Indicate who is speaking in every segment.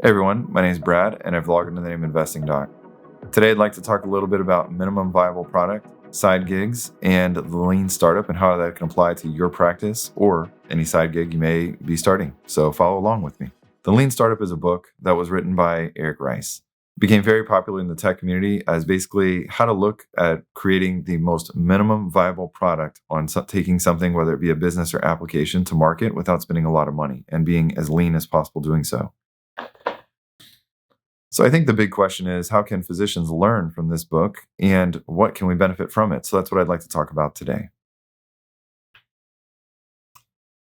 Speaker 1: Hey everyone, my name is Brad and I've logged into the name Investing Doc. Today I'd like to talk a little bit about minimum viable product, side gigs, and the lean startup and how that can apply to your practice or any side gig you may be starting. So follow along with me. The Lean Startup is a book that was written by Eric Ries. It became very popular in the tech community as basically how to look at creating the most minimum viable product on taking something, whether it be a business or application, to market without spending a lot of money and being as lean as possible doing so. So I think the big question is, how can physicians learn from this book and what can we benefit from it? So that's what I'd like to talk about today.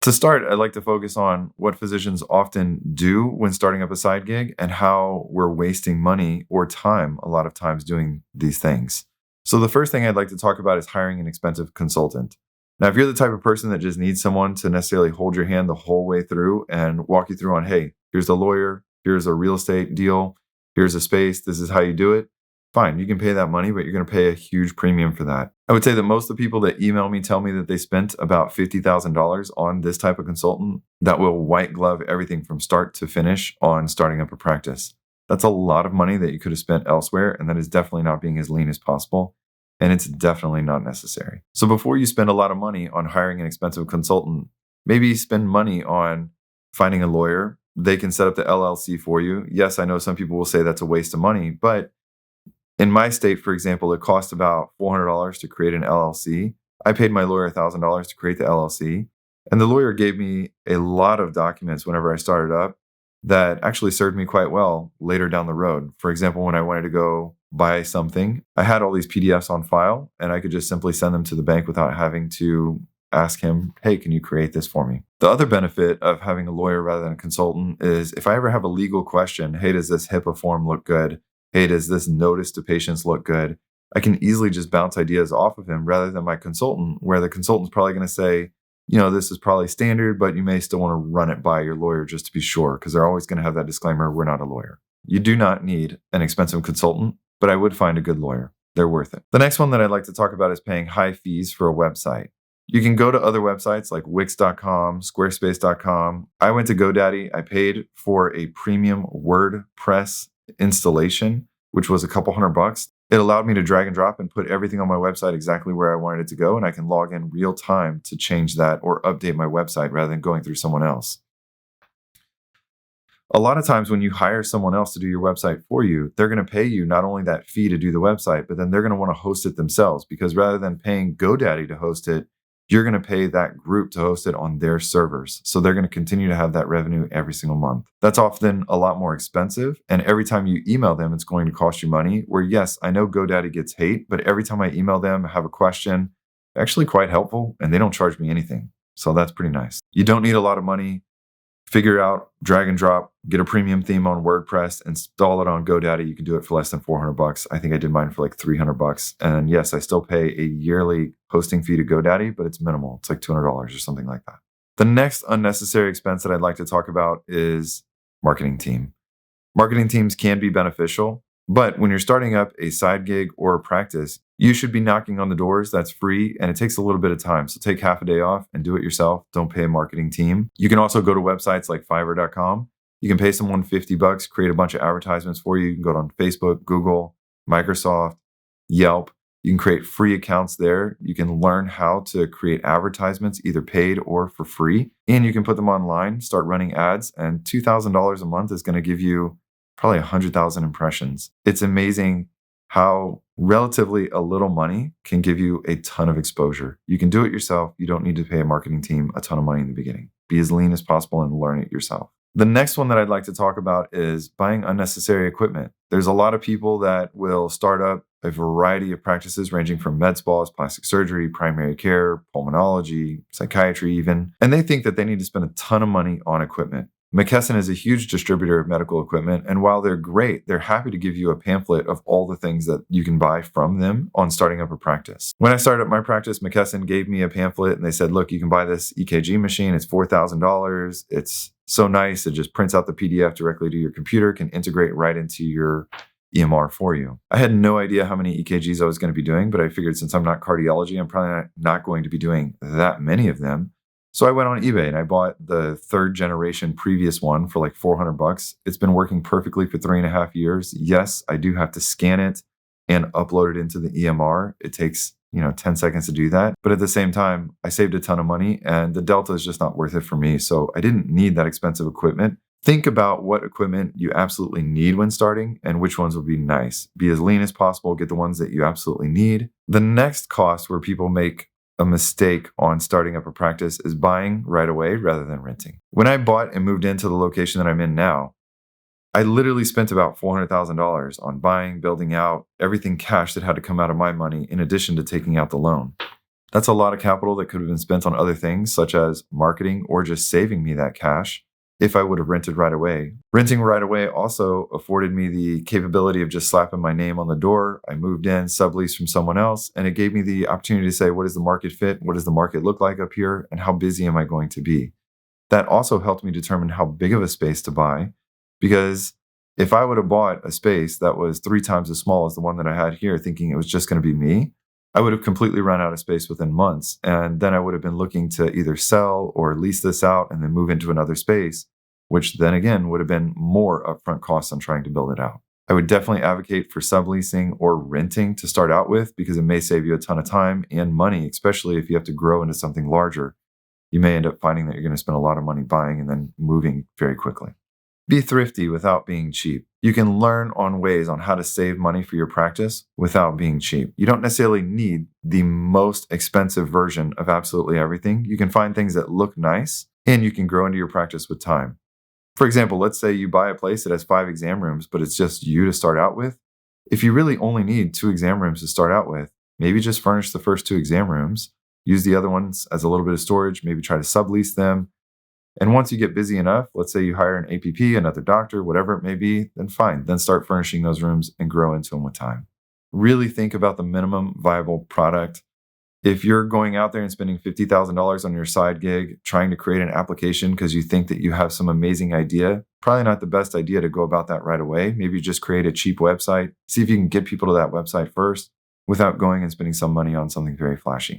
Speaker 1: To start, I'd like to focus on what physicians often do when starting up a side gig and how we're wasting money or time a lot of times doing these things. So the first thing I'd like to talk about is hiring an expensive consultant. Now, if you're the type of person that just needs someone to necessarily hold your hand the whole way through and walk you through on, hey, here's the lawyer, here's a real estate deal, here's a space, this is how you do it, fine, you can pay that money, but you're going to pay a huge premium for that. I would say that most of the people that email me tell me that they spent about $50,000 on this type of consultant that will white glove everything from start to finish on starting up a practice. That's a lot of money that you could have spent elsewhere, and that is definitely not being as lean as possible. And it's definitely not necessary. So before you spend a lot of money on hiring an expensive consultant, maybe spend money on finding a lawyer. They can set up the LLC for you. Yes, I know some people will say that's a waste of money, but in my state, for example, it cost about $400 to create an LLC. I paid my lawyer $1,000 to create the LLC. And the lawyer gave me a lot of documents whenever I started up that actually served me quite well later down the road. For example, when I wanted to go buy something, I had all these PDFs on file and I could just simply send them to the bank without having to ask him, hey, can you create this for me? The other benefit of having a lawyer rather than a consultant is if I ever have a legal question, hey, does this HIPAA form look good? Hey, does this notice to patients look good? I can easily just bounce ideas off of him rather than my consultant, where the consultant's probably going to say, this is probably standard, but you may still want to run it by your lawyer just to be sure, because they're always going to have that disclaimer, we're not a lawyer. You do not need an expensive consultant, but I would find a good lawyer. They're worth it. The next one that I'd like to talk about is paying high fees for a website. You can go to other websites like Wix.com, Squarespace.com. I went to GoDaddy. I paid for a premium WordPress installation, which was a couple $100. It allowed me to drag and drop and put everything on my website exactly where I wanted it to go. And I can log in real time to change that or update my website rather than going through someone else. A lot of times when you hire someone else to do your website for you, they're going to pay you not only that fee to do the website, but then they're going to want to host it themselves, because rather than paying GoDaddy to host it, you're going to pay that group to host it on their servers. So they're going to continue to have that revenue every single month. That's often a lot more expensive. And every time you email them, it's going to cost you money. Where yes, I know GoDaddy gets hate, but every time I email them, I have a question, they're actually quite helpful and they don't charge me anything. So that's pretty nice. You don't need a lot of money. Figure out, drag and drop, get a premium theme on WordPress, install it on GoDaddy. You can do it for less than $400. I think I did mine for like $300. And yes, I still pay a yearly hosting fee to GoDaddy, but it's minimal. It's like $200 or something like that. The next unnecessary expense that I'd like to talk about is marketing team. Marketing teams can be beneficial, but when you're starting up a side gig or a practice, you should be knocking on the doors. That's free and it takes a little bit of time. So take half a day off and do it yourself. Don't pay a marketing team. You can also go to websites like Fiverr.com. You can pay someone $50, create a bunch of advertisements for you. You can go on Facebook, Google, Microsoft, Yelp. You can create free accounts there. You can learn how to create advertisements, either paid or for free. And you can put them online, start running ads, and $2,000 a month is going to give you probably 100,000 impressions. It's amazing how relatively a little money can give you a ton of exposure. You can do it yourself. You don't need to pay a marketing team a ton of money in the beginning. Be as lean as possible and learn it yourself. The next one that I'd like to talk about is buying unnecessary equipment. There's a lot of people that will start up a variety of practices ranging from med spas, plastic surgery, primary care, pulmonology, psychiatry even, and they think that they need to spend a ton of money on equipment. McKesson is a huge distributor of medical equipment, and while they're great, they're happy to give you a pamphlet of all the things that you can buy from them on starting up a practice. When I started up my practice, McKesson gave me a pamphlet and they said, look, you can buy this EKG machine. It's $4,000. It's so nice. It just prints out the PDF directly to your computer, can integrate right into your EMR for you. I had no idea how many EKGs I was going to be doing, but I figured since I'm not cardiology, I'm probably not going to be doing that many of them. So I went on eBay and I bought the third generation previous one for like $400. It's been working perfectly for 3.5 years. Yes, I do have to scan it and upload it into the EMR. It takes, 10 seconds to do that. But at the same time, I saved a ton of money and the Delta is just not worth it for me. So I didn't need that expensive equipment. Think about what equipment you absolutely need when starting and which ones would be nice. Be as lean as possible, get the ones that you absolutely need. The next cost where people make a mistake on starting up a practice is buying right away rather than renting. When I bought and moved into the location that I'm in now, I literally spent about $400,000 on buying, building out, everything cash that had to come out of my money in addition to taking out the loan. That's a lot of capital that could have been spent on other things such as marketing or just saving me that cash if I would have rented right away. Renting right away also afforded me the capability of just slapping my name on the door. I moved in, subleased from someone else, and it gave me the opportunity to say, what is the market fit? What does the market look like up here? And how busy am I going to be? That also helped me determine how big of a space to buy, because if I would have bought a space that was 3 times as small as the one that I had here, thinking it was just going to be me, I would have completely run out of space within months. And then I would have been looking to either sell or lease this out and then move into another space, which then again would have been more upfront costs on trying to build it out. I would definitely advocate for subleasing or renting to start out with because it may save you a ton of time and money, especially if you have to grow into something larger. You may end up finding that you're going to spend a lot of money buying and then moving very quickly. Be thrifty without being cheap. You can learn on ways on how to save money for your practice without being cheap. You don't necessarily need the most expensive version of absolutely everything. You can find things that look nice and you can grow into your practice with time. For example, let's say you buy a place that has 5 exam rooms, but it's just you to start out with. If you really only need 2 exam rooms to start out with, maybe just furnish the first 2 exam rooms, use the other ones as a little bit of storage, maybe try to sublease them. And once you get busy enough, let's say you hire an APP, another doctor, whatever it may be, then fine. Then start furnishing those rooms and grow into them with time. Really think about the minimum viable product. If you're going out there and spending $50,000 on your side gig, trying to create an application because you think that you have some amazing idea, probably not the best idea to go about that right away. Maybe just create a cheap website. See if you can get people to that website first without going and spending some money on something very flashy.